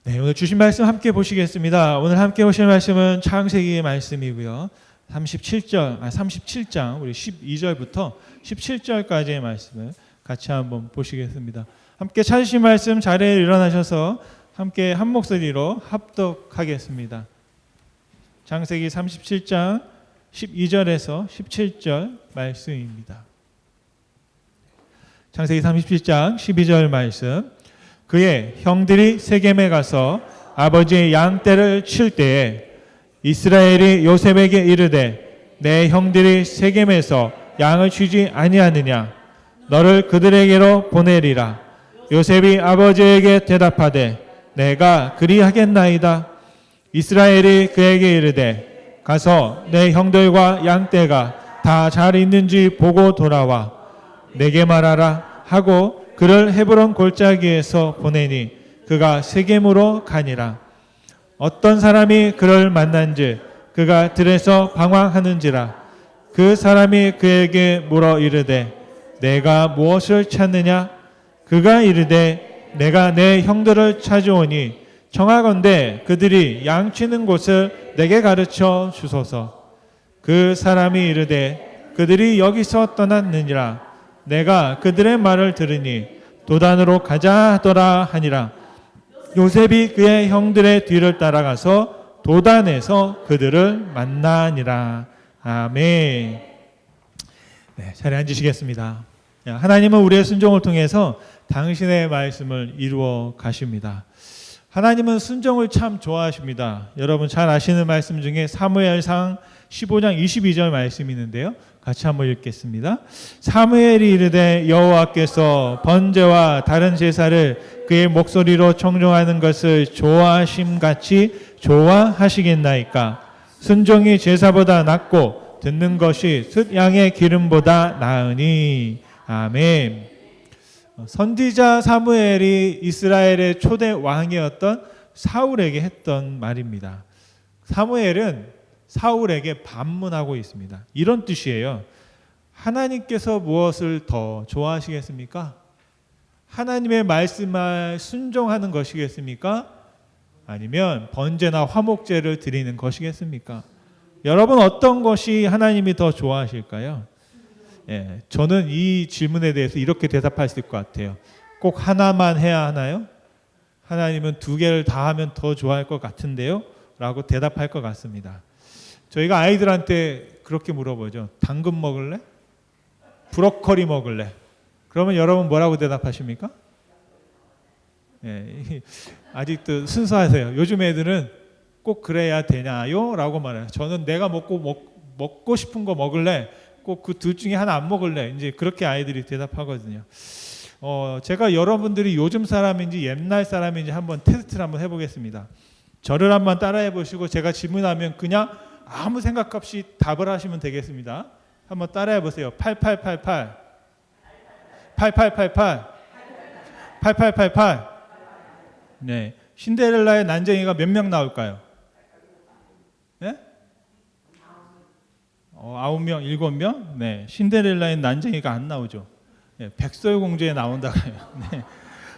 네, 오늘 주신 말씀 함께 보시겠습니다. 오늘 함께 보실 말씀은 창세기의 말씀이고요. 37장 우리 12절부터 17절까지의 말씀을 같이 한번 보시겠습니다. 함께 찾으신 말씀 자리에 일어나셔서 함께 한 목소리로 합독하겠습니다. 창세기 37장 12절에서 17절 말씀입니다. 창세기 37장 12절 말씀. 그의 형들이 세겜에 가서 아버지의 양떼를 칠 때에 이스라엘이 요셉에게 이르되 내 형들이 세겜에서 양을 치지 아니하느냐 너를 그들에게로 보내리라. 요셉이 아버지에게 대답하되 내가 그리하겠나이다. 이스라엘이 그에게 이르되 가서 내 형들과 양떼가 다 잘 있는지 보고 돌아와 내게 말하라 하고 그를 헤브론 골짜기에서 보내니 그가 세겜으로 가니라. 어떤 사람이 그를 만난즉 그가 들에서 방황하는지라. 그 사람이 그에게 물어 이르되 내가 무엇을 찾느냐? 그가 이르되 내가 내 형들을 찾아오니 청하건대 그들이 양치는 곳을 내게 가르쳐 주소서. 그 사람이 이르되 그들이 여기서 떠났느니라. 내가 그들의 말을 들으니 도단으로 가자 하더라 하니라. 요셉이 그의 형들의 뒤를 따라가서 도단에서 그들을 만나니라. 아멘. 네, 자리에 앉으시겠습니다. 하나님은 우리의 순종을 통해서 당신의 말씀을 이루어 가십니다. 하나님은 순종을 참 좋아하십니다. 여러분 잘 아시는 말씀 중에 사무엘상 15장 22절 말씀이 있는데요. 같이 한번 읽겠습니다. 사무엘이 이르되 여호와께서 번제와 다른 제사를 그의 목소리로 청종하는 것을 좋아하심같이 좋아하시겠나이까. 순종이 제사보다 낫고 듣는 것이 숫양의 기름보다 나으니. 아멘. 선지자 사무엘이 이스라엘의 초대 왕이었던 사울에게 했던 말입니다. 사무엘은 사울에게 반문하고 있습니다. 이런 뜻이에요. 하나님께서 무엇을 더 좋아하시겠습니까? 하나님의 말씀에 순종하는 것이겠습니까? 아니면 번제나 화목제를 드리는 것이겠습니까? 여러분 어떤 것이 하나님이 더 좋아하실까요? 저는 이 질문에 대해서 이렇게 대답할 수 있을 것 같아요. 꼭 하나만 해야 하나요? 하나님은 두 개를 다 하면 더 좋아할 것 같은데요? 라고 대답할 것 같습니다. 저희가 아이들한테 그렇게 물어보죠. 당근 먹을래? 브로콜리 먹을래? 그러면 여러분 뭐라고 대답하십니까? 아직도 순수하세요. 요즘 애들은 꼭 그래야 되냐요? 라고 말해요. 저는 내가 먹고 싶은 거 먹을래? 꼭 그 둘 중에 하나 안 먹을래? 이제 그렇게 아이들이 대답하거든요. 제가 여러분들이 요즘 사람인지 옛날 사람인지 한번 테스트를 한번 해보겠습니다. 저를 한번 따라해 보시고 제가 질문하면 그냥 아무 생각 없이 답을 하시면 되겠습니다. 한번 따라해 보세요. 8888 8888 8888 네. 신데렐라의 난쟁이가 몇 명 나올까요? 네? 9명, 7명? 네. 신데렐라의 난쟁이가 안 나오죠. 네. 백설공주에 나온다고요. 네.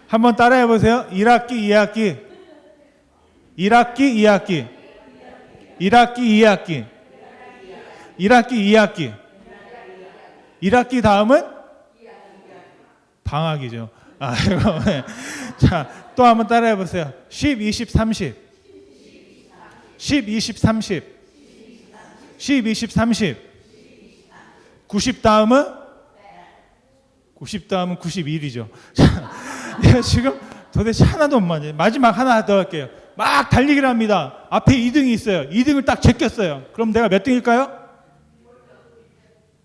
한번 따라해 보세요. 1학기, 2학기. 1학기, 2학기. 1학기, 2학기. 1학기, 2학기. 1학기 다음은 방학이죠. 네. 자, 또 한번 따라해 보세요. 10, 20, 30. 10, 20, 30. 10, 20, 30. 90 다음은? 90 다음은 91이죠. 자, 지금 도대체 하나도 못 맞아요. 마지막 하나 더 할게요. 막 달리기를 합니다. 앞에 2등이 있어요. 2등을 딱 제꼈어요. 그럼 내가 몇 등일까요?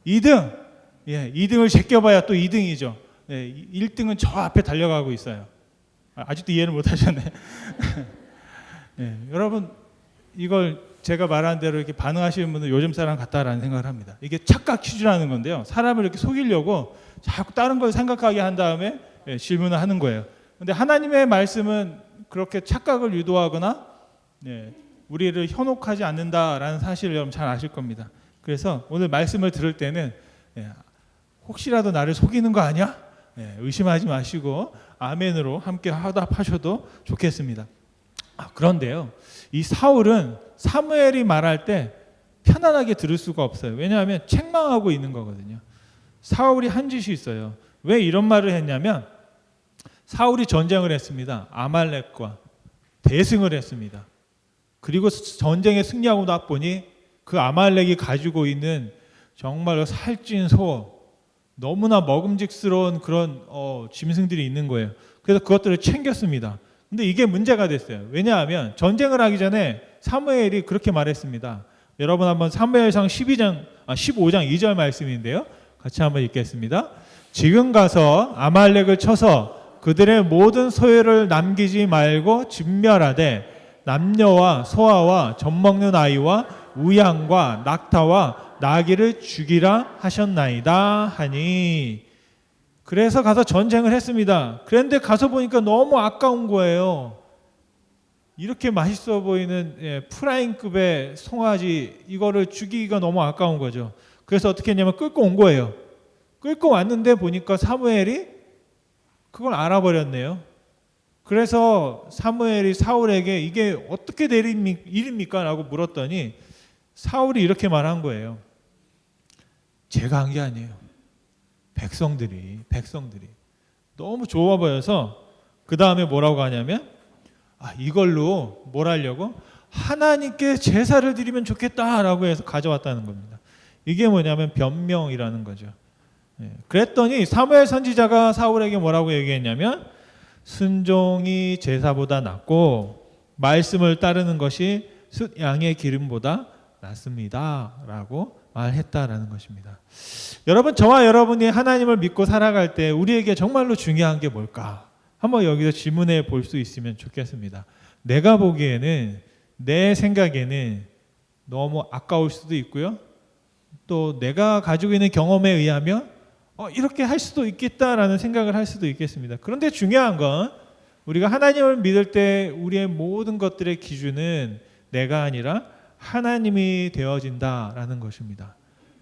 2등. 2등을 제껴봐야 또 2등이죠. 1등은 저 앞에 달려가고 있어요. 아직도 이해를 못 하셨네. 여러분 이걸 제가 말한 대로 이렇게 반응하시는 분은 요즘 사람 같다라는 생각을 합니다. 이게 착각 퀴즈라는 건데요. 사람을 이렇게 속이려고 자꾸 다른 걸 생각하게 한 다음에 질문을 하는 거예요. 그런데 하나님의 말씀은 그렇게 착각을 유도하거나 우리를 현혹하지 않는다라는 사실을 여러분 잘 아실 겁니다. 그래서 오늘 말씀을 들을 때는 혹시라도 나를 속이는 거 아니야? 의심하지 마시고 아멘으로 함께 화답하셔도 좋겠습니다. 그런데요, 이 사울은 사무엘이 말할 때 편안하게 들을 수가 없어요. 왜냐하면 책망하고 있는 거거든요. 사울이 한 짓이 있어요. 왜 이런 말을 했냐면 사울이 전쟁을 했습니다. 아말렉과 대승을 했습니다. 그리고 전쟁에 승리하고 나보니 그 아말렉이 가지고 있는 정말로 살찐 소, 너무나 먹음직스러운 그런 짐승들이 있는 거예요. 그래서 그것들을 챙겼습니다. 근데 이게 문제가 됐어요. 왜냐하면 전쟁을 하기 전에 사무엘이 그렇게 말했습니다. 여러분 한번 사무엘상 15장 2절 말씀인데요. 같이 한번 읽겠습니다. 지금 가서 아말렉을 쳐서 그들의 모든 소유를 남기지 말고 진멸하되 남녀와 소아와 젖먹는 아이와 우양과 낙타와 나귀를 죽이라 하셨나이다 하니. 그래서 가서 전쟁을 했습니다. 그런데 가서 보니까 너무 아까운 거예요. 이렇게 맛있어 보이는 프라임급의 송아지 이거를 죽이기가 너무 아까운 거죠. 그래서 어떻게 했냐면 끌고 온 거예요. 끌고 왔는데 보니까 사무엘이 그걸 알아버렸네요. 그래서 사무엘이 사울에게 이게 어떻게 될 일입니까? 라고 물었더니 사울이 이렇게 말한 거예요. 제가 한 게 아니에요. 백성들이 너무 좋아 보여서 그 다음에 뭐라고 하냐면 이걸로 뭘 하려고? 하나님께 제사를 드리면 좋겠다라고 해서 가져왔다는 겁니다. 이게 뭐냐면 변명이라는 거죠. 그랬더니 사무엘 선지자가 사울에게 뭐라고 얘기했냐면 순종이 제사보다 낫고 말씀을 따르는 것이 숫 양의 기름보다 낫습니다 라고 말했다라는 것입니다. 여러분, 저와 여러분이 하나님을 믿고 살아갈 때 우리에게 정말로 중요한 게 뭘까? 한번 여기서 질문해 볼 수 있으면 좋겠습니다. 내가 보기에는, 내 생각에는 너무 아까울 수도 있고요. 또 내가 가지고 있는 경험에 의하면 이렇게 할 수도 있겠다라는 생각을 할 수도 있겠습니다. 그런데 중요한 건 우리가 하나님을 믿을 때 우리의 모든 것들의 기준은 내가 아니라 하나님이 되어진다라는 것입니다.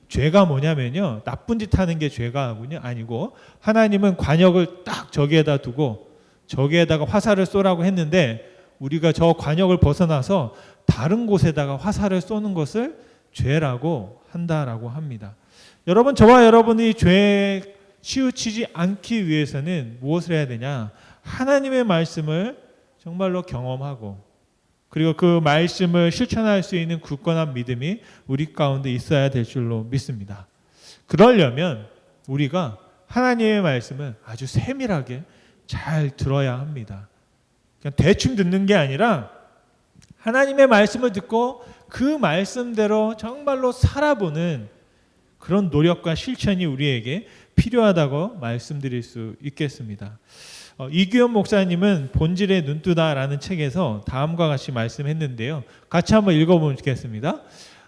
죄가 뭐냐면요, 나쁜 짓 하는 게 죄가 아니고 하나님은 관역을 딱 저기에다 두고 저기에다가 화살을 쏘라고 했는데 우리가 저 관역을 벗어나서 다른 곳에다가 화살을 쏘는 것을 죄라고 한다라고 합니다. 여러분, 저와 여러분이 죄에 치우치지 않기 위해서는 무엇을 해야 되냐? 하나님의 말씀을 정말로 경험하고 그리고 그 말씀을 실천할 수 있는 굳건한 믿음이 우리 가운데 있어야 될 줄로 믿습니다. 그러려면 우리가 하나님의 말씀을 아주 세밀하게 잘 들어야 합니다. 그냥 대충 듣는 게 아니라 하나님의 말씀을 듣고 그 말씀대로 정말로 살아보는 그런 노력과 실천이 우리에게 필요하다고 말씀드릴 수 있겠습니다. 이규현 목사님은 본질의 눈뜨다라는 책에서 다음과 같이 말씀했는데요. 같이 한번 읽어보면 좋겠습니다.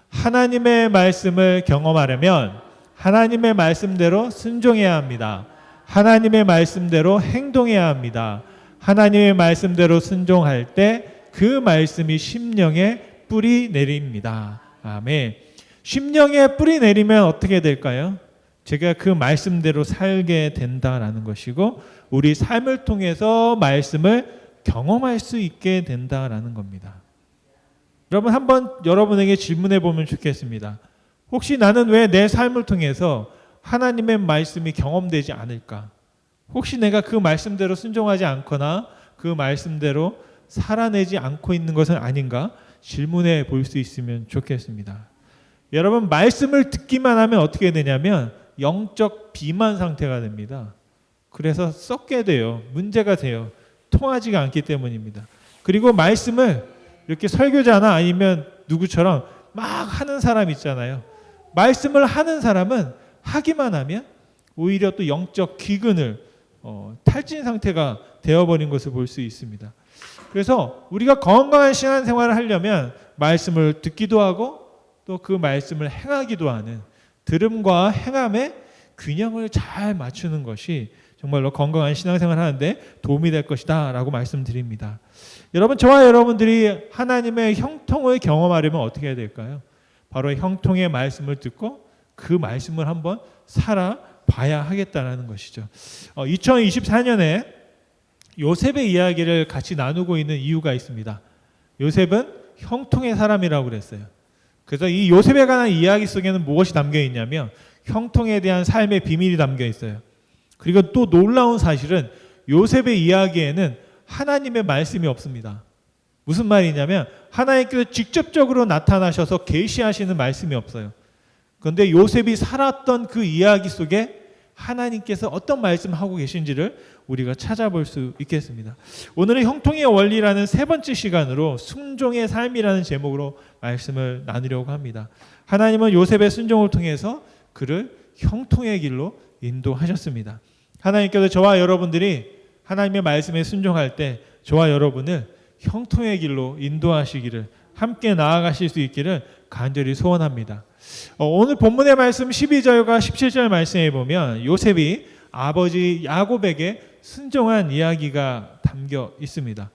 하나님의 말씀을 경험하려면 하나님의 말씀대로 순종해야 합니다. 하나님의 말씀대로 행동해야 합니다. 하나님의 말씀대로 순종할 때 그 말씀이 심령에 뿌리 내립니다. 아멘. 심령에 뿌리 내리면 어떻게 될까요? 제가 그 말씀대로 살게 된다라는 것이고 우리 삶을 통해서 말씀을 경험할 수 있게 된다라는 겁니다. 여러분, 한번 여러분에게 질문해 보면 좋겠습니다. 혹시 나는 왜 내 삶을 통해서 하나님의 말씀이 경험되지 않을까? 혹시 내가 그 말씀대로 순종하지 않거나 그 말씀대로 살아내지 않고 있는 것은 아닌가? 질문해 볼 수 있으면 좋겠습니다. 여러분, 말씀을 듣기만 하면 어떻게 되냐면 영적 비만 상태가 됩니다. 그래서 썩게 돼요. 문제가 돼요. 통하지가 않기 때문입니다. 그리고 말씀을 이렇게 설교자나 아니면 누구처럼 막 하는 사람 있잖아요. 말씀을 하는 사람은 하기만 하면 오히려 또 영적 기근을 탈진 상태가 되어버린 것을 볼 수 있습니다. 그래서 우리가 건강한 신앙생활을 하려면 말씀을 듣기도 하고 또 그 말씀을 행하기도 하는 들음과 행함의 균형을 잘 맞추는 것이 정말로 건강한 신앙생활을 하는데 도움이 될 것이다 라고 말씀드립니다. 여러분, 저와 여러분들이 하나님의 형통을 경험하려면 어떻게 해야 될까요? 바로 형통의 말씀을 듣고 그 말씀을 한번 살아 봐야 하겠다라는 것이죠. 2024년에 요셉의 이야기를 같이 나누고 있는 이유가 있습니다. 요셉은 형통의 사람이라고 그랬어요. 그래서 이 요셉에 관한 이야기 속에는 무엇이 담겨 있냐면 형통에 대한 삶의 비밀이 담겨 있어요. 그리고 또 놀라운 사실은 요셉의 이야기에는 하나님의 말씀이 없습니다. 무슨 말이냐면 하나님께서 직접적으로 나타나셔서 계시하시는 말씀이 없어요. 그런데 요셉이 살았던 그 이야기 속에 하나님께서 어떤 말씀하고 계신지를 우리가 찾아볼 수 있겠습니다. 오늘은 형통의 원리라는 세 번째 시간으로 순종의 삶이라는 제목으로 말씀을 나누려고 합니다. 하나님은 요셉의 순종을 통해서 그를 형통의 길로 인도하셨습니다. 하나님께서 저와 여러분들이 하나님의 말씀에 순종할 때 저와 여러분을 형통의 길로 인도하시기를, 함께 나아가실 수 있기를 간절히 소원합니다. 오늘 본문의 말씀 12절과 17절 말씀에 보면 요셉이 아버지 야곱에게 순종한 이야기가 담겨 있습니다.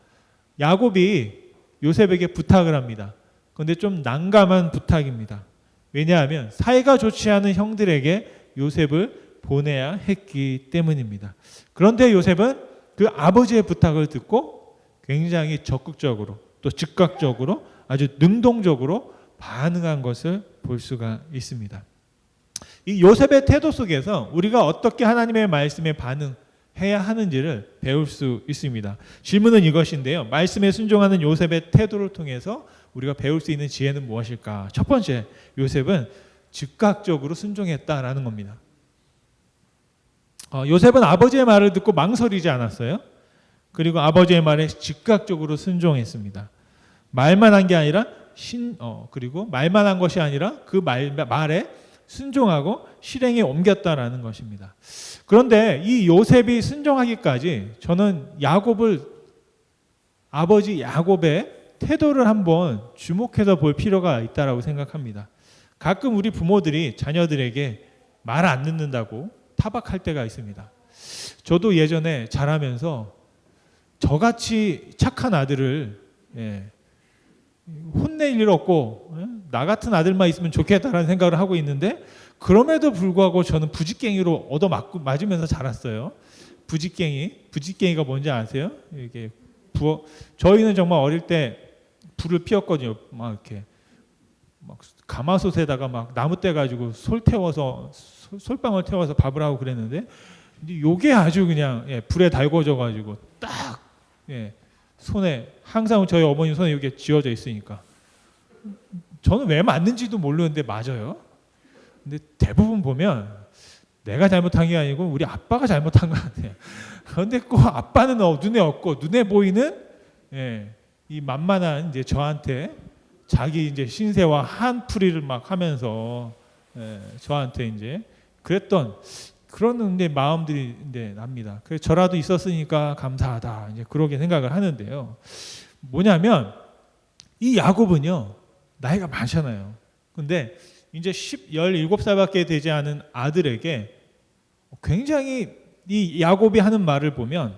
야곱이 요셉에게 부탁을 합니다. 그런데 좀 난감한 부탁입니다. 왜냐하면 사이가 좋지 않은 형들에게 요셉을 보내야 했기 때문입니다. 그런데 요셉은 그 아버지의 부탁을 듣고 굉장히 적극적으로 또 즉각적으로 아주 능동적으로 반응한 것을 볼 수가 있습니다. 이 요셉의 태도 속에서 우리가 어떻게 하나님의 말씀에 반응해야 하는지를 배울 수 있습니다. 질문은 이것인데요. 말씀에 순종하는 요셉의 태도를 통해서 우리가 배울 수 있는 지혜는 무엇일까? 첫 번째, 요셉은 즉각적으로 순종했다라는 겁니다. 요셉은 아버지의 말을 듣고 망설이지 않았어요. 그리고 아버지의 말에 즉각적으로 순종했습니다. 말만 한 게 아니라 그리고 말만 한 것이 아니라 그 말에 순종하고 실행에 옮겼다라는 것입니다. 그런데 이 요셉이 순종하기까지 저는 아버지 야곱의 태도를 한번 주목해서 볼 필요가 있다라고 생각합니다. 가끔 우리 부모들이 자녀들에게 말 안 듣는다고 타박할 때가 있습니다. 저도 예전에 자라면서 저같이 착한 아들을 혼낼 일 없고 나 같은 아들만 있으면 좋겠다라는 생각을 하고 있는데, 그럼에도 불구하고 저는 부직갱이로 얻어맞으면서 자랐어요. 부직갱이가 뭔지 아세요? 이게 저희는 정말 어릴 때 불을 피웠거든요. 막 이렇게 막 가마솥에다가 막 나무 떼 가지고 솔방울 태워서 밥을 하고 그랬는데, 요게 아주 그냥 불에 달궈져 가지고 딱 손에 항상 저희 어머니 손에 이게 쥐어져 있으니까 저는 왜 맞는지도 모르는데 맞아요. 근데 대부분 보면 내가 잘못한 게 아니고 우리 아빠가 잘못한 것 같아요. 그런데 꼭 아빠는 눈에 없고 눈에 보이는 이 만만한 이제 저한테 자기 이제 신세와 한풀이를 막 하면서 저한테 이제 그랬던 그런 이제 마음들이 이제 납니다. 그래서 저라도 있었으니까 감사하다 이제 그렇게 생각을 하는데요. 뭐냐면 이 야곱은요 나이가 많잖아요. 근데 이제 17살밖에 되지 않은 아들에게 굉장히 이 야곱이 하는 말을 보면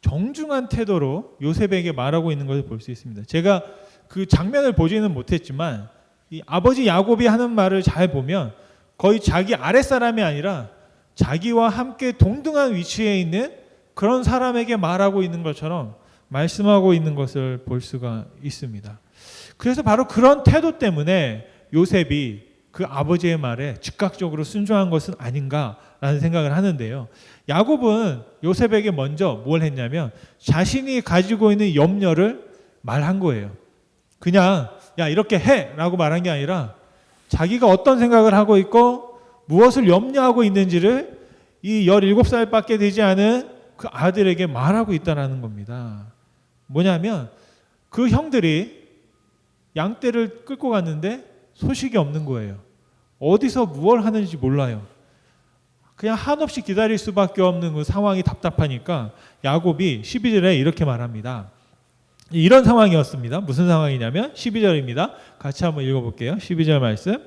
정중한 태도로 요셉에게 말하고 있는 것을 볼 수 있습니다. 제가 그 장면을 보지는 못했지만 이 아버지 야곱이 하는 말을 잘 보면 거의 자기 아랫사람이 아니라 자기와 함께 동등한 위치에 있는 그런 사람에게 말하고 있는 것처럼 말씀하고 있는 것을 볼 수가 있습니다. 그래서 바로 그런 태도 때문에 요셉이 그 아버지의 말에 즉각적으로 순종한 것은 아닌가라는 생각을 하는데요. 야곱은 요셉에게 먼저 뭘 했냐면 자신이 가지고 있는 염려를 말한 거예요. 그냥 야 이렇게 해라고 말한 게 아니라 자기가 어떤 생각을 하고 있고 무엇을 염려하고 있는지를 이 17살밖에 되지 않은 그 아들에게 말하고 있다는 겁니다. 뭐냐면 그 형들이 양떼를 끌고 갔는데 소식이 없는 거예요. 어디서 무엇을 하는지 몰라요. 그냥 한없이 기다릴 수밖에 없는 그 상황이 답답하니까 야곱이 12절에 이렇게 말합니다. 이런 상황이었습니다. 무슨 상황이냐면 12절입니다. 같이 한번 읽어볼게요. 12절 말씀.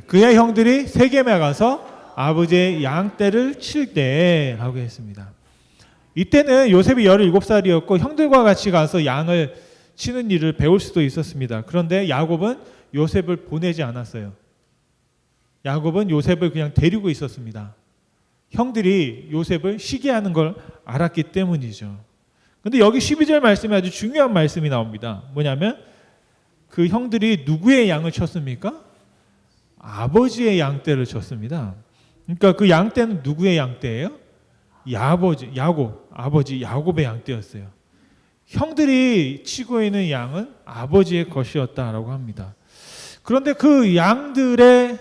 그의 형들이 세겜에 가서 아버지의 양떼를 칠 때라고 했습니다. 이때는 요셉이 17살이었고 형들과 같이 가서 양을 치는 일을 배울 수도 있었습니다. 그런데 야곱은 요셉을 보내지 않았어요. 야곱은 요셉을 그냥 데리고 있었습니다. 형들이 요셉을 시기하는 걸 알았기 때문이죠. 근데 여기 12절 말씀에 아주 중요한 말씀이 나옵니다. 뭐냐면 그 형들이 누구의 양을 쳤습니까? 아버지의 양떼를 쳤습니다. 그러니까 그 양떼는 누구의 양떼예요? 아버지 야곱의 양떼였어요. 형들이 치고 있는 양은 아버지의 것이었다라고 합니다. 그런데 그 양들의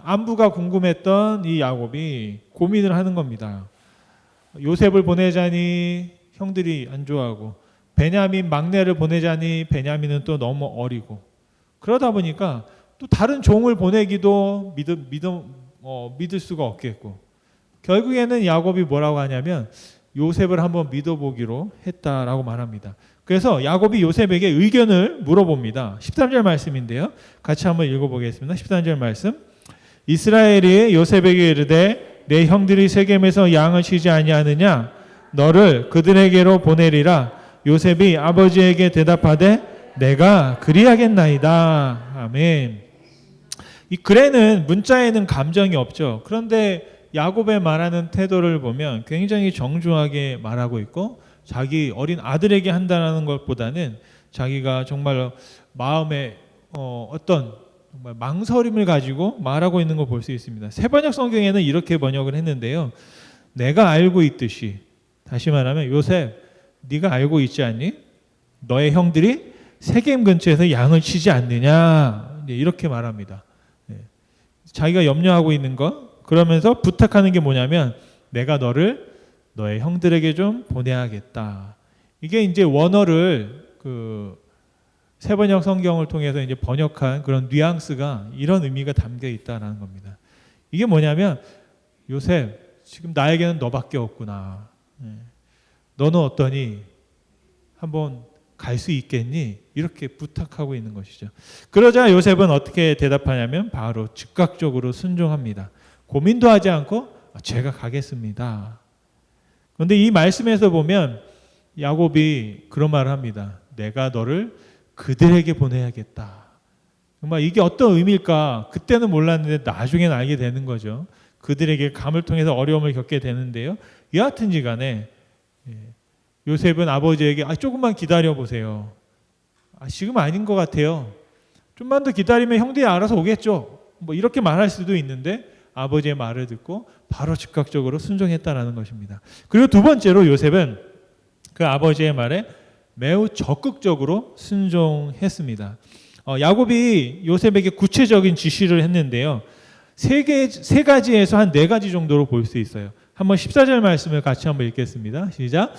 안부가 궁금했던 이 야곱이 고민을 하는 겁니다. 요셉을 보내자니 형들이 안 좋아하고, 베냐민 막내를 보내자니 베냐민은 또 너무 어리고, 그러다 보니까 또 다른 종을 보내기도 믿을 수가 없겠고, 결국에는 야곱이 뭐라고 하냐면 요셉을 한번 믿어보기로 했다라고 말합니다. 그래서 야곱이 요셉에게 의견을 물어봅니다. 13절 말씀인데요. 같이 한번 읽어보겠습니다. 13절 말씀. 이스라엘이 요셉에게 이르되 내 형들이 세겜에서 양을 치지 아니하느냐? 너를 그들에게로 보내리라. 요셉이 아버지에게 대답하되 내가 그리하겠나이다. 아멘. 이 글에는, 문자에는 감정이 없죠. 그런데 야곱의 말하는 태도를 보면 굉장히 정중하게 말하고 있고, 자기 어린 아들에게 한다는 것보다는 자기가 정말 마음에 어떤 정말 망설임을 가지고 말하고 있는 걸 볼 수 있습니다. 세번역 성경에는 이렇게 번역을 했는데요. 내가 알고 있듯이, 다시 말하면 요셉, 네가 알고 있지 않니? 너의 형들이 세겜 근처에서 양을 치지 않느냐, 이렇게 말합니다. 자기가 염려하고 있는 것, 그러면서 부탁하는 게 뭐냐면 내가 너의 형들에게 좀 보내야겠다. 이게 이제 원어를 그 세번역 성경을 통해서 이제 번역한 그런 뉘앙스가 이런 의미가 담겨 있다라는 겁니다. 이게 뭐냐면 요셉, 지금 나에게는 너밖에 없구나. 너는 어떠니? 한번 갈 수 있겠니? 이렇게 부탁하고 있는 것이죠. 그러자 요셉은 어떻게 대답하냐면 바로 즉각적으로 순종합니다. 고민도 하지 않고 제가 가겠습니다. 그런데 이 말씀에서 보면 야곱이 그런 말을 합니다. 내가 너를 그들에게 보내야겠다. 정말 이게 어떤 의미일까? 그때는 몰랐는데 나중에는 알게 되는 거죠. 그들에게 감을 통해서 어려움을 겪게 되는데요. 여하튼지 간에 요셉은 아버지에게 조금만 기다려보세요. 지금 아닌 것 같아요. 좀만 더 기다리면 형들이 알아서 오겠죠. 뭐 이렇게 말할 수도 있는데 아버지의 말을 듣고 바로 즉각적으로 순종했다라는 것입니다. 그리고 두 번째로 요셉은 그 아버지의 말에 매우 적극적으로 순종했습니다. 야곱이 요셉에게 구체적인 지시를 했는데요. 세 가지에서 한 네 가지 정도로 볼 수 있어요. 한번 14절 말씀을 같이 한번 읽겠습니다. 시작.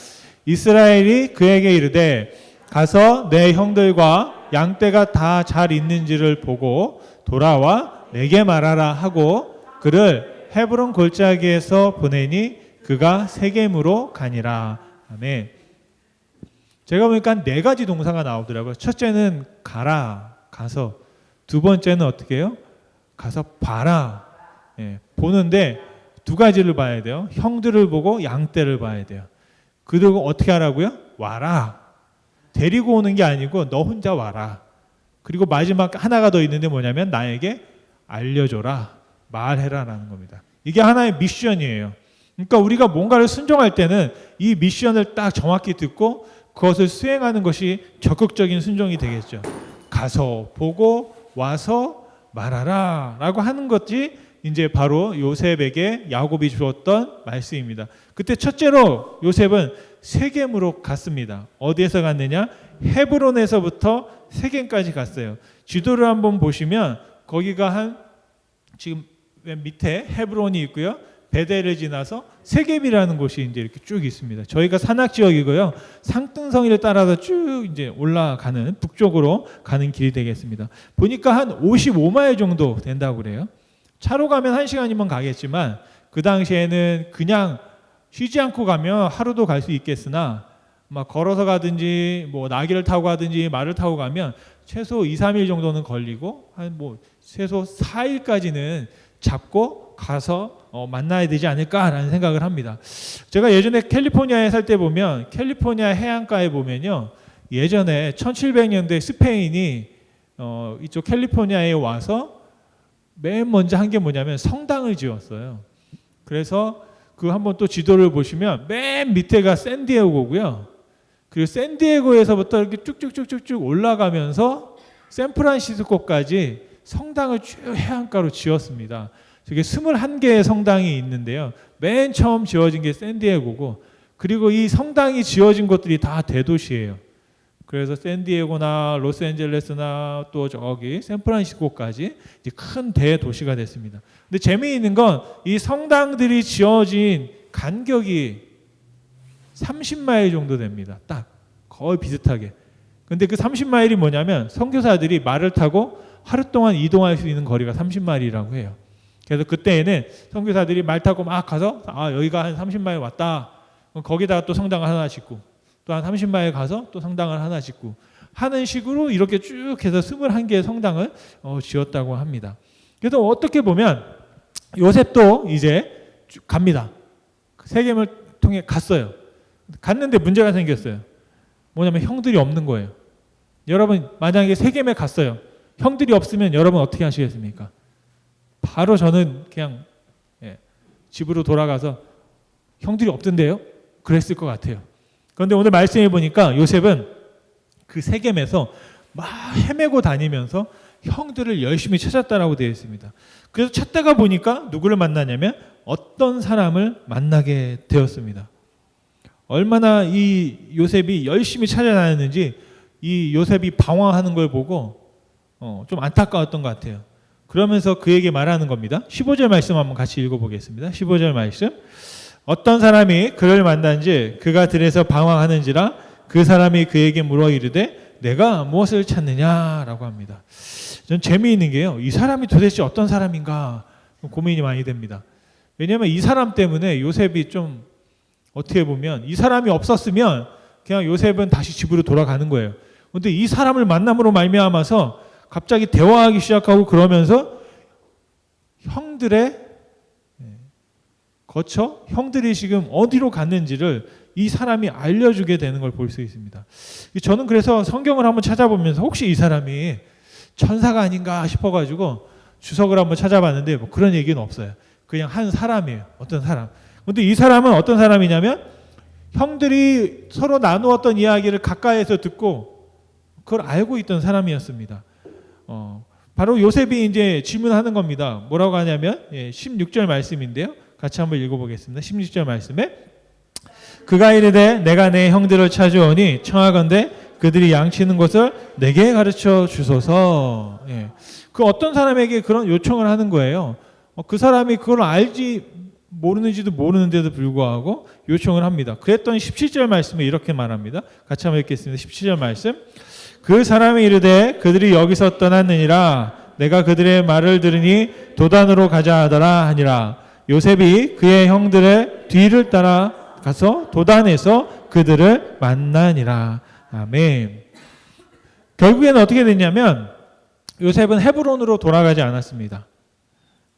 이스라엘이 그에게 이르되 가서 내 형들과 양떼가 다 잘 있는지를 보고 돌아와 내게 말하라 하고 그를 헤브론 골짜기에서 보내니 그가 세겜으로 가니라. 아멘. 제가 보니까 네 가지 동사가 나오더라고요. 첫째는 가서, 두 번째는 어떻게 해요? 가서 봐라. 보는데 두 가지를 봐야 돼요. 형들을 보고 양떼를 봐야 돼요. 그리고 어떻게 하라고요? 와라. 데리고 오는 게 아니고 너 혼자 와라. 그리고 마지막 하나가 더 있는데 뭐냐면 나에게 알려줘라. 말해라라는 겁니다. 이게 하나의 미션이에요. 그러니까 우리가 뭔가를 순종할 때는 이 미션을 딱 정확히 듣고 그것을 수행하는 것이 적극적인 순종이 되겠죠. 가서 보고 와서 말하라 라고 하는 것이 이제 바로 요셉에게 야곱이 주었던 말씀입니다. 그때 첫째로 요셉은 세겜으로 갔습니다. 어디에서 갔느냐? 헤브론에서부터 세겜까지 갔어요. 지도를 한번 보시면 거기가 지금 맨 밑에 헤브론이 있고요. 베델을 지나서 세겜이라는 곳이 이제 이렇게 쭉 있습니다. 저희가 산악 지역이고요. 상등성이를 따라서 쭉 이제 올라가는 북쪽으로 가는 길이 되겠습니다. 보니까 한 55마일 정도 된다고 그래요. 차로 가면 1시간이면 가겠지만 그 당시에는 그냥 쉬지 않고 가면 하루도 갈 수 있겠으나 막 걸어서 가든지 뭐 나귀를 타고 가든지 말을 타고 가면 최소 2, 3일 정도는 걸리고 한 최소 4일까지는 잡고 가서 만나야 되지 않을까라는 생각을 합니다. 제가 예전에 캘리포니아에 살 때 보면 캘리포니아 해안가에 보면요. 예전에 1700년대 스페인이 이쪽 캘리포니아에 와서 맨 먼저 한 게 뭐냐면 성당을 지었어요. 그래서 그 한번 또 지도를 보시면 맨 밑에가 샌디에고고요. 그리고 샌디에고에서부터 이렇게 쭉쭉쭉쭉쭉 올라가면서 샌프란시스코까지 성당을 쭉 해안가로 지었습니다. 저게 21개의 성당이 있는데요. 맨 처음 지어진 게 샌디에고고, 그리고 이 성당이 지어진 곳들이 다 대도시예요. 그래서 샌디에고나 로스앤젤레스나 또 저기 샌프란시스코까지 이제 큰 대도시가 됐습니다. 근데 재미있는 건 이 성당들이 지어진 간격이 30마일 정도 됩니다. 딱 거의 비슷하게. 근데 그 30마일이 뭐냐면 선교사들이 말을 타고 하루 동안 이동할 수 있는 거리가 30마일이라고 해요. 그래서 그때에는 선교사들이 말 타고 막 가서 여기가 한 30마일 왔다. 거기다가 또 성당을 하나 짓고 또 한 30마일 가서 또 성당을 하나 짓고 하는 식으로 이렇게 쭉 해서 21개의 성당을 지었다고 합니다. 그래서 어떻게 보면 요셉도 이제 쭉 갑니다. 세겜을 통해 갔어요. 갔는데 문제가 생겼어요. 뭐냐면 형들이 없는 거예요. 여러분 만약에 세겜에 갔어요. 형들이 없으면 여러분 어떻게 하시겠습니까? 바로 저는 그냥 집으로 돌아가서 형들이 없던데요? 그랬을 것 같아요. 그런데 오늘 말씀해 보니까 요셉은 그 세겜에서 막 헤매고 다니면서 형들을 열심히 찾았다라고 되어 있습니다. 그래서 찾다가 보니까 누구를 만나냐면 어떤 사람을 만나게 되었습니다. 얼마나 이 요셉이 열심히 찾아다녔는지 이 요셉이 방황하는 걸 보고 좀 안타까웠던 것 같아요. 그러면서 그에게 말하는 겁니다. 15절 말씀 한번 같이 읽어보겠습니다. 15절 말씀. 어떤 사람이 그를 만난지 그가 들에서 방황하는지라 그 사람이 그에게 물어 이르되 내가 무엇을 찾느냐라고 합니다. 전 재미있는 게요. 이 사람이 도대체 어떤 사람인가 고민이 많이 됩니다. 왜냐하면 이 사람 때문에 요셉이 좀 어떻게 보면 이 사람이 없었으면 그냥 요셉은 다시 집으로 돌아가는 거예요. 그런데 이 사람을 만남으로 말미암아서 갑자기 대화하기 시작하고 그러면서 형들의 거쳐 형들이 지금 어디로 갔는지를 이 사람이 알려주게 되는 걸 볼 수 있습니다. 저는 그래서 성경을 한번 찾아보면서 혹시 이 사람이 천사가 아닌가 싶어가지고 주석을 한번 찾아봤는데 뭐 그런 얘기는 없어요. 그냥 한 사람이에요. 어떤 사람. 그런데 이 사람은 어떤 사람이냐면 형들이 서로 나누었던 이야기를 가까이에서 듣고 그걸 알고 있던 사람이었습니다. 바로 요셉이 이제 질문하는 겁니다. 뭐라고 하냐면 16절 말씀인데요. 같이 한번 읽어보겠습니다. 16절 말씀에 그가 이르되 내가 내 형들을 찾아오니 청하건대 그들이 양치는 것을 내게 가르쳐 주소서. 그 어떤 사람에게 그런 요청을 하는 거예요. 그 사람이 그걸 알지 모르는지도 모르는데도 불구하고 요청을 합니다. 그랬더니 17절 말씀에 이렇게 말합니다. 같이 한번 읽겠습니다. 17절 말씀. 그 사람이 이르되 그들이 여기서 떠났느니라 내가 그들의 말을 들으니 도단으로 가자 하더라 하니라. 요셉이 그의 형들의 뒤를 따라 가서 도단에서 그들을 만나니라. 아멘. 결국에는 어떻게 됐냐면 요셉은 헤브론으로 돌아가지 않았습니다.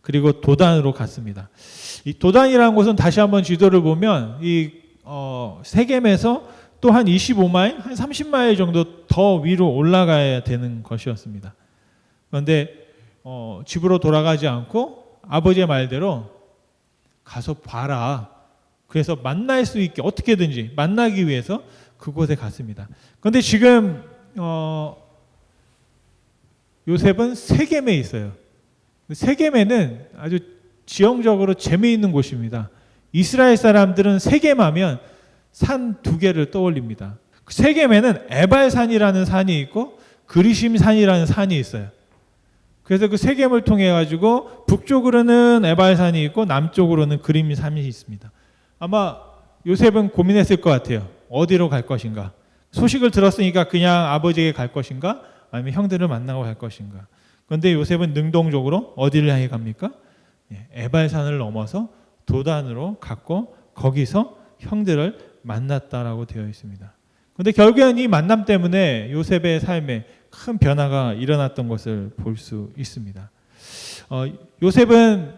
그리고 도단으로 갔습니다. 이 도단이라는 곳은 다시 한번 지도를 보면 이 세겜에서 또 한 25마일, 한 30마일 정도 더 위로 올라가야 되는 것이었습니다. 그런데 집으로 돌아가지 않고 아버지의 말대로 가서 봐라. 그래서 만날 수 있게 어떻게든지 만나기 위해서 그곳에 갔습니다. 그런데 지금 요셉은 세겜에 있어요. 세겜에는 아주 지형적으로 재미있는 곳입니다. 이스라엘 사람들은 세겜하면 산 두 개를 떠올립니다. 세겜에는 에발산이라는 산이 있고 그리심산이라는 산이 있어요. 그래서 그 세겜을 통해 가지고 북쪽으로는 에발산이 있고 남쪽으로는 그리심산이 있습니다. 아마 요셉은 고민했을 것 같아요. 어디로 갈 것인가? 소식을 들었으니까 그냥 아버지에게 갈 것인가? 아니면 형들을 만나고 갈 것인가? 그런데 요셉은 능동적으로 어디를 향해 갑니까? 에발산을 넘어서 도단으로 갔고 거기서 형들을 만났다라고 되어 있습니다. 그런데 결국엔 이 만남 때문에 요셉의 삶에 큰 변화가 일어났던 것을 볼 수 있습니다. 요셉은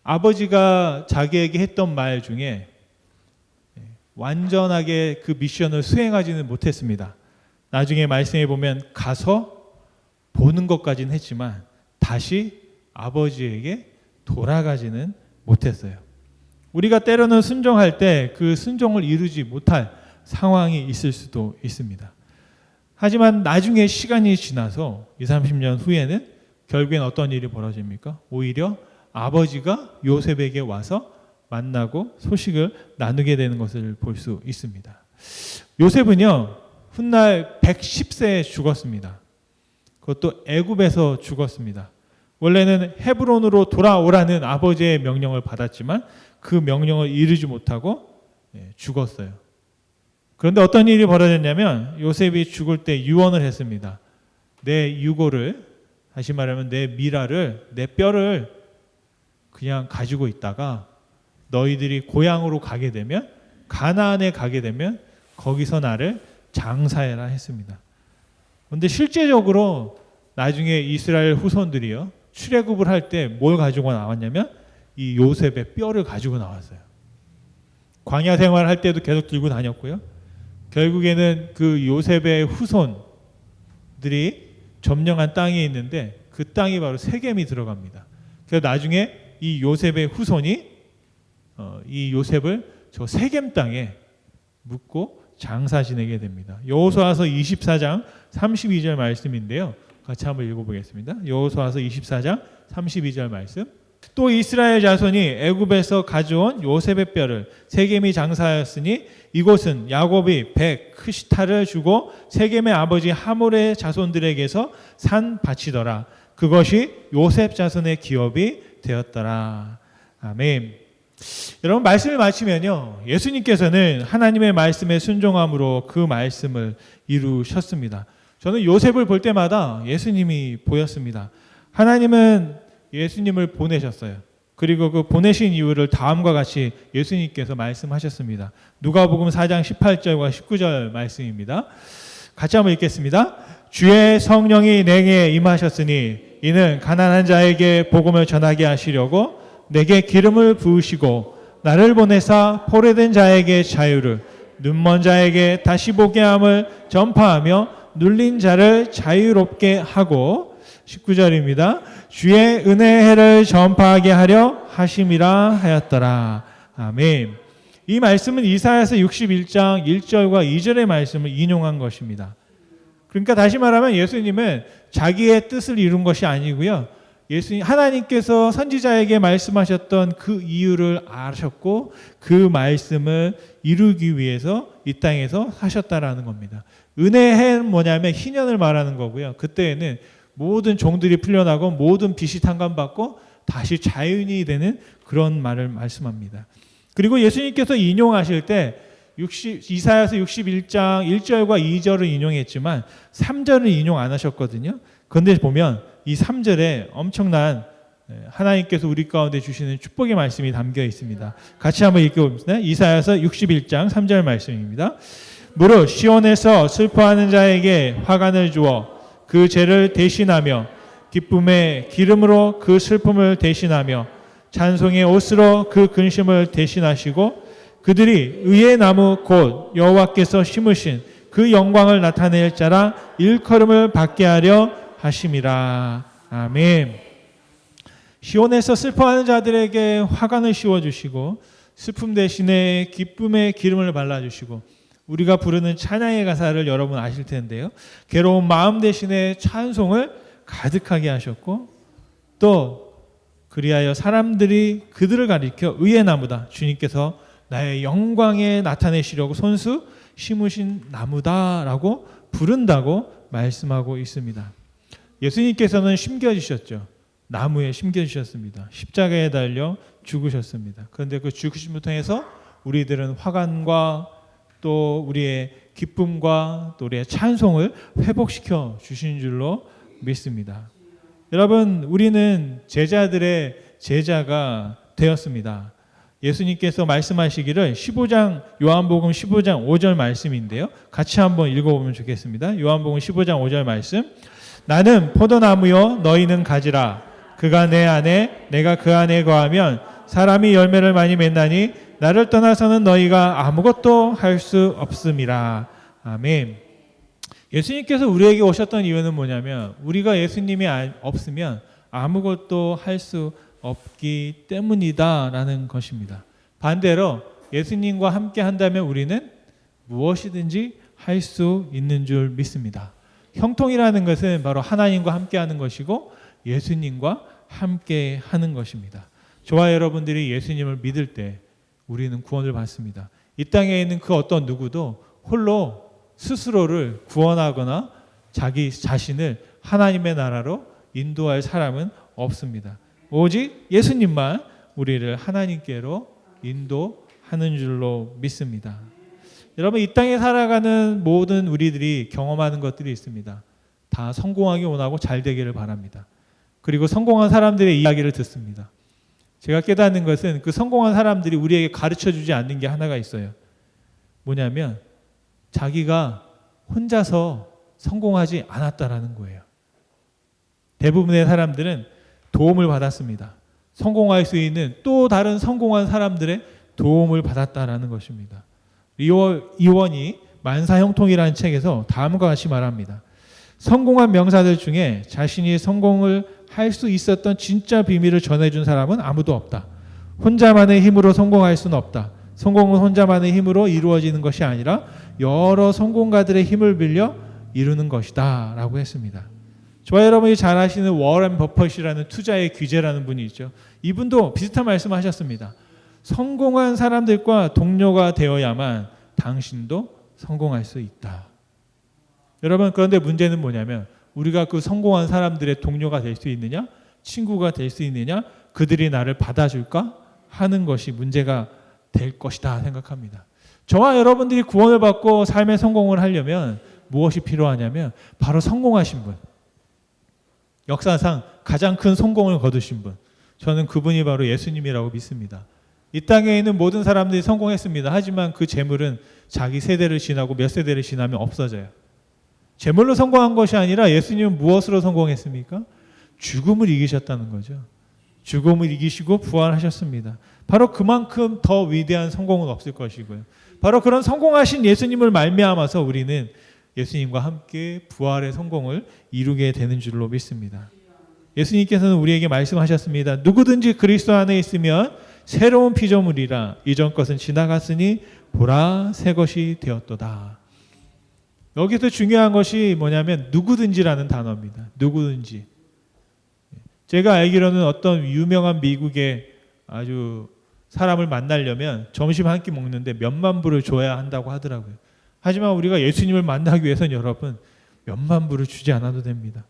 아버지가 자기에게 했던 말 중에 완전하게 그 미션을 수행하지는 못했습니다. 나중에 말씀해 보면 가서 보는 것까지는 했지만 다시 아버지에게 돌아가지는 못했어요. 우리가 때로는 순종할 때 그 순종을 이루지 못할 상황이 있을 수도 있습니다. 하지만 나중에 시간이 지나서 20, 30년 후에는 결국엔 어떤 일이 벌어집니까? 오히려 아버지가 요셉에게 와서 만나고 소식을 나누게 되는 것을 볼 수 있습니다. 요셉은요, 훗날 110세에 죽었습니다. 그것도 애굽에서 죽었습니다. 원래는 헤브론으로 돌아오라는 아버지의 명령을 받았지만 그 명령을 이루지 못하고 죽었어요. 그런데 어떤 일이 벌어졌냐면 요셉이 죽을 때 유언을 했습니다. 내 유고를, 다시 말하면 내 미라를, 내 뼈를 그냥 가지고 있다가 너희들이 고향으로 가게 되면, 가나안에 가게 되면 거기서 나를 장사해라 했습니다. 그런데 실제적으로 나중에 이스라엘 후손들이요, 출애굽을 할 때 뭘 가지고 나왔냐면 이 요셉의 뼈를 가지고 나왔어요. 광야 생활을 할 때도 계속 들고 다녔고요. 결국에는 그 요셉의 후손들이 점령한 땅이 있는데 그 땅이 바로 세겜이 들어갑니다. 그래서 나중에 이 요셉의 후손이 이 요셉을 저 세겜 땅에 묻고 장사 지내게 됩니다. 여호수아서 24장 32절 말씀인데요. 같이 한번 읽어보겠습니다. 여호수아서 24장 32절 말씀. 또 이스라엘 자손이 애굽에서 가져온 요셉의 뼈를 세겜이 장사하였으니 이곳은 야곱이 크시타를 주고 세겜의 아버지 하몰의 자손들에게서 산 밭이더라. 그것이 요셉 자손의 기업이 되었더라. 아멘. 여러분, 말씀을 마치면요, 예수님께서는 하나님의 말씀에 순종함으로 그 말씀을 이루셨습니다. 저는 요셉을 볼 때마다 예수님이 보였습니다. 하나님은 예수님을 보내셨어요. 그리고 그 보내신 이유를 다음과 같이 예수님께서 말씀하셨습니다. 누가복음 4장 18절과 19절 말씀입니다. 같이 한번 읽겠습니다. 주의 성령이 내게 임하셨으니 이는 가난한 자에게 복음을 전하게 하시려고 내게 기름을 부으시고 나를 보내사 포로된 자에게 자유를, 눈먼 자에게 다시 보게 함을 전파하며 눌린 자를 자유롭게 하고, 19절입니다. 주의 은혜의 해를 전파하게 하려 하심이라 하였더라. 아멘. 이 말씀은 이사야서 61장 1절과 2절의 말씀을 인용한 것입니다. 그러니까 다시 말하면 예수님은 자기의 뜻을 이룬 것이 아니고요, 예수님, 하나님께서 선지자에게 말씀하셨던 그 이유를 아셨고 그 말씀을 이루기 위해서 이 땅에서 사셨다라는 겁니다. 은혜의 해는 뭐냐면 희년을 말하는 거고요. 그때에는 모든 종들이 풀려나고 모든 빚이 탕감받고 다시 자유인이 되는 그런 말을 말씀합니다. 그리고 예수님께서 인용하실 때 이사야서 61장 1절과 2절을 인용했지만 3절을 인용 안 하셨거든요. 그런데 보면 이 3절에 엄청난 하나님께서 우리 가운데 주시는 축복의 말씀이 담겨 있습니다. 같이 한번 읽어봅니다. 이사야서 61장 3절 말씀입니다. 무릇 시온에서 슬퍼하는 자에게 화관을 주어 그 죄를 대신하며 기쁨의 기름으로 그 슬픔을 대신하며 찬송의 옷으로 그 근심을 대신하시고 그들이 의의 나무 곧 여호와께서 심으신 그 영광을 나타낼 자라 일컬음을 받게 하려 하심이라. 아멘. 시온에서 슬퍼하는 자들에게 화관을 씌워주시고 슬픔 대신에 기쁨의 기름을 발라주시고, 우리가 부르는 찬양의 가사를 여러분 아실 텐데요, 괴로운 마음 대신에 찬송을 가득하게 하셨고, 또 그리하여 사람들이 그들을 가리켜 의의 나무다, 주님께서 나의 영광에 나타내시려고 손수 심으신 나무다라고 부른다고 말씀하고 있습니다. 예수님께서는 심겨지셨죠. 나무에 심겨지셨습니다. 십자가에 달려 죽으셨습니다. 그런데 그 죽으심을 통해서 우리들은 화관과 또 우리의 기쁨과 또 우리의 찬송을 회복시켜 주신 줄로 믿습니다. 여러분, 우리는 제자들의 제자가 되었습니다. 예수님께서 말씀하시기를 15장 요한복음 15장 5절 말씀인데요. 같이 한번 읽어보면 좋겠습니다. 요한복음 15장 5절 말씀. 나는 포도나무요 너희는 가지라. 그가 내 안에 내가 그 안에 거하면 사람이 열매를 많이 맺나니 나를 떠나서는 너희가 아무것도 할 수 없음이라. 아멘. 예수님께서 우리에게 오셨던 이유는 뭐냐면 우리가 예수님이 없으면 아무것도 할 수 없기 때문이다라는 것입니다. 반대로 예수님과 함께 한다면 우리는 무엇이든지 할 수 있는 줄 믿습니다. 형통이라는 것은 바로 하나님과 함께 하는 것이고 예수님과 함께 하는 것입니다. 저와 여러분들이 예수님을 믿을 때 우리는 구원을 받습니다. 이 땅에 있는 그 어떤 누구도 홀로 스스로를 구원하거나 자기 자신을 하나님의 나라로 인도할 사람은 없습니다. 오직 예수님만 우리를 하나님께로 인도하는 줄로 믿습니다. 여러분, 이 땅에 살아가는 모든 우리들이 경험하는 것들이 있습니다. 다 성공하기 원하고 잘 되기를 바랍니다. 그리고 성공한 사람들의 이야기를 듣습니다. 제가 깨닫는 것은 그 성공한 사람들이 우리에게 가르쳐주지 않는 게 하나가 있어요. 뭐냐면 자기가 혼자서 성공하지 않았다라는 거예요. 대부분의 사람들은 도움을 받았습니다. 성공할 수 있는 또 다른 성공한 사람들의 도움을 받았다라는 것입니다. 이원이 만사형통이라는 책에서 다음과 같이 말합니다. 성공한 명사들 중에 자신이 성공을 할 수 있었던 진짜 비밀을 전해준 사람은 아무도 없다. 혼자만의 힘으로 성공할 수는 없다. 성공은 혼자만의 힘으로 이루어지는 것이 아니라 여러 성공가들의 힘을 빌려 이루는 것이다 라고 했습니다. 저와 여러분이 잘 아시는 워렌 버핏이라는 투자의 귀재라는 분이 있죠. 이분도 비슷한 말씀을 하셨습니다. 성공한 사람들과 동료가 되어야만 당신도 성공할 수 있다. 여러분, 그런데 문제는 뭐냐면 우리가 그 성공한 사람들의 동료가 될 수 있느냐? 친구가 될 수 있느냐? 그들이 나를 받아줄까? 하는 것이 문제가 될 것이다 생각합니다. 저와 여러분들이 구원을 받고 삶의 성공을 하려면 무엇이 필요하냐면 바로 성공하신 분. 역사상 가장 큰 성공을 거두신 분. 저는 그분이 바로 예수님이라고 믿습니다. 이 땅에 있는 모든 사람들이 성공했습니다. 하지만 그 재물은 자기 세대를 지나고 몇 세대를 지나면 없어져요. 재물로 성공한 것이 아니라 예수님은 무엇으로 성공했습니까? 죽음을 이기셨다는 거죠. 죽음을 이기시고 부활하셨습니다. 바로 그만큼 더 위대한 성공은 없을 것이고요. 바로 그런 성공하신 예수님을 말미암아서 우리는 예수님과 함께 부활의 성공을 이루게 되는 줄로 믿습니다. 예수님께서는 우리에게 말씀하셨습니다. 누구든지 그리스도 안에 있으면 새로운 피조물이라 이전 것은 지나갔으니 보라 새 것이 되었도다. 여기서 중요한 것이 뭐냐면 누구든지라는 단어입니다. 누구든지. 제가 알기로는 어떤 유명한 미국의 아주 사람을 만나려면 점심 한 끼 먹는데 몇만 불을 줘야 한다고 하더라고요. 하지만 우리가 예수님을 만나기 위해서는 여러분 몇만 불을 주지 않아도 됩니다.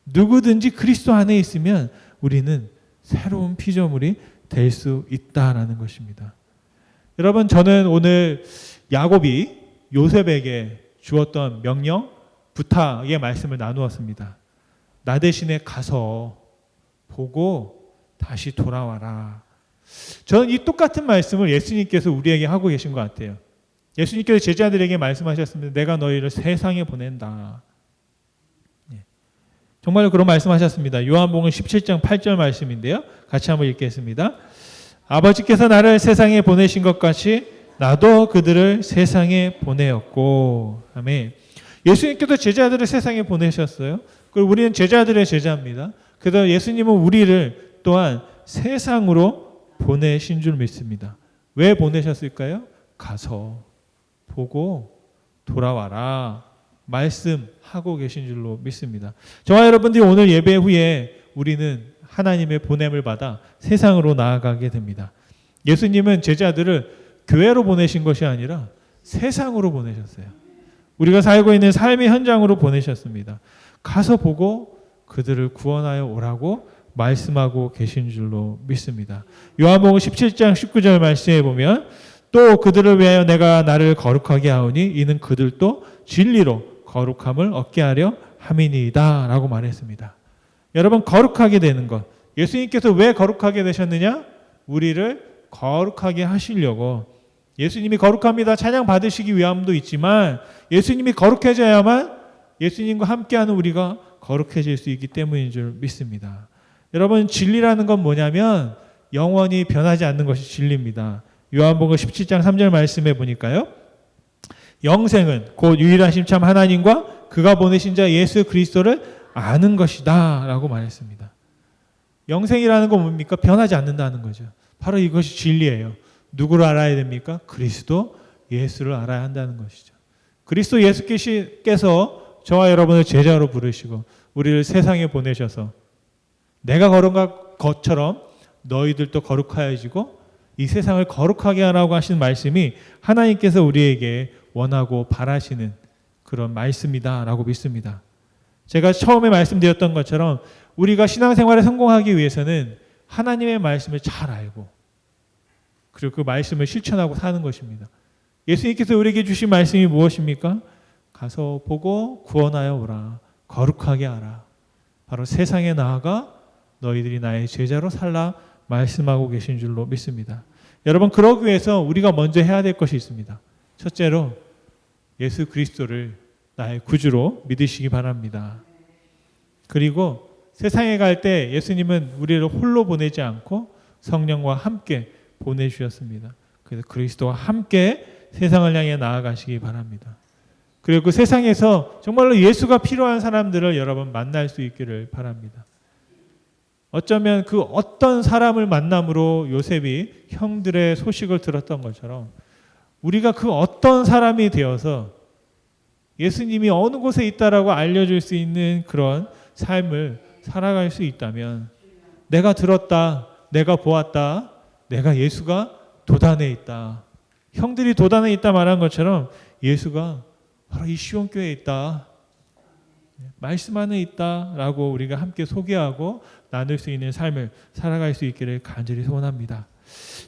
누구든지 그리스도 안에 있으면 우리는 새로운 피조물이 될 수 있다라는 것입니다. 여러분, 저는 오늘 야곱이 요셉에게 주었던 명령, 부탁의 말씀을 나누었습니다. 나 대신에 가서 보고 다시 돌아와라. 저는 이 똑같은 말씀을 예수님께서 우리에게 하고 계신 것 같아요. 예수님께서 제자들에게 말씀하셨습니다. 내가 너희를 세상에 보낸다. 정말로 그런 말씀하셨습니다. 요한복음 17장 8절 말씀인데요. 같이 한번 읽겠습니다. 아버지께서 나를 세상에 보내신 것 같이 나도 그들을 세상에 보내었고. 아멘. 예수님께서 제자들을 세상에 보내셨어요. 그리고 우리는 제자들의 제자입니다. 그래서 예수님은 우리를 또한 세상으로 보내신 줄 믿습니다. 왜 보내셨을까요? 가서 보고 돌아와라 말씀하고 계신 줄로 믿습니다. 저와 여러분들이 오늘 예배 후에 우리는 하나님의 보냄을 받아 세상으로 나아가게 됩니다. 예수님은 제자들을 교회로 보내신 것이 아니라 세상으로 보내셨어요. 우리가 살고 있는 삶의 현장으로 보내셨습니다. 가서 보고 그들을 구원하여 오라고 말씀하고 계신 줄로 믿습니다. 요한복음 17장 19절 말씀에 보면 또 그들을 위하여 내가 나를 거룩하게 하오니 이는 그들도 진리로 거룩함을 얻게 하려 함이니이다 라고 말했습니다. 여러분, 거룩하게 되는 것. 예수님께서 왜 거룩하게 되셨느냐? 우리를 거룩하게 하시려고. 예수님이 거룩합니다. 찬양 받으시기 위함도 있지만 예수님이 거룩해져야만 예수님과 함께하는 우리가 거룩해질 수 있기 때문인 줄 믿습니다. 여러분, 진리라는 건 뭐냐면 영원히 변하지 않는 것이 진리입니다. 요한복음 17장 3절 말씀해 보니까요. 영생은 곧 유일하신 참 하나님과 그가 보내신 자 예수 그리스도를 아는 것이다 라고 말했습니다. 영생이라는 건 뭡니까? 변하지 않는다는 거죠. 바로 이것이 진리예요. 누구를 알아야 됩니까? 그리스도 예수를 알아야 한다는 것이죠. 그리스도 예수께서 저와 여러분을 제자로 부르시고 우리를 세상에 보내셔서 내가 거룩한 것처럼 너희들도 거룩하여지고 이 세상을 거룩하게 하라고 하시는 말씀이 하나님께서 우리에게 원하고 바라시는 그런 말씀이다라고 믿습니다. 제가 처음에 말씀드렸던 것처럼 우리가 신앙생활에 성공하기 위해서는 하나님의 말씀을 잘 알고 그리고 그 말씀을 실천하고 사는 것입니다. 예수님께서 우리에게 주신 말씀이 무엇입니까? 가서 보고 구원하여 오라. 거룩하게 하라. 바로 세상에 나아가 너희들이 나의 제자로 살라 말씀하고 계신 줄로 믿습니다. 여러분, 그러기 위해서 우리가 먼저 해야 될 것이 있습니다. 첫째로 예수 그리스도를 나의 구주로 믿으시기 바랍니다. 그리고 세상에 갈 때 예수님은 우리를 홀로 보내지 않고 성령과 함께 보내주셨습니다. 그래서 그리스도와 함께 세상을 향해 나아가시기 바랍니다. 그리고 그 세상에서 정말로 예수가 필요한 사람들을 여러분 만날 수 있기를 바랍니다. 어쩌면 그 어떤 사람을 만남으로 요셉이 형들의 소식을 들었던 것처럼 우리가 그 어떤 사람이 되어서 예수님이 어느 곳에 있다라고 알려줄 수 있는 그런 삶을 살아갈 수 있다면 내가 들었다, 내가 보았다, 내가 예수가 도단에 있다. 형들이 도단에 있다 말한 것처럼 예수가 바로 이 시온교회에 있다. 말씀 안에 있다라고 우리가 함께 소개하고 나눌 수 있는 삶을 살아갈 수 있기를 간절히 소원합니다.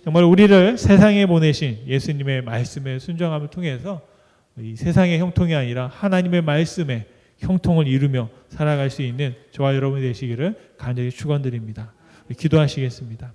정말 우리를 세상에 보내신 예수님의 말씀에 순종함을 통해서 이 세상의 형통이 아니라 하나님의 말씀에 형통을 이루며 살아갈 수 있는 저와 여러분이 되시기를 간절히 축원드립니다. 기도하시겠습니다.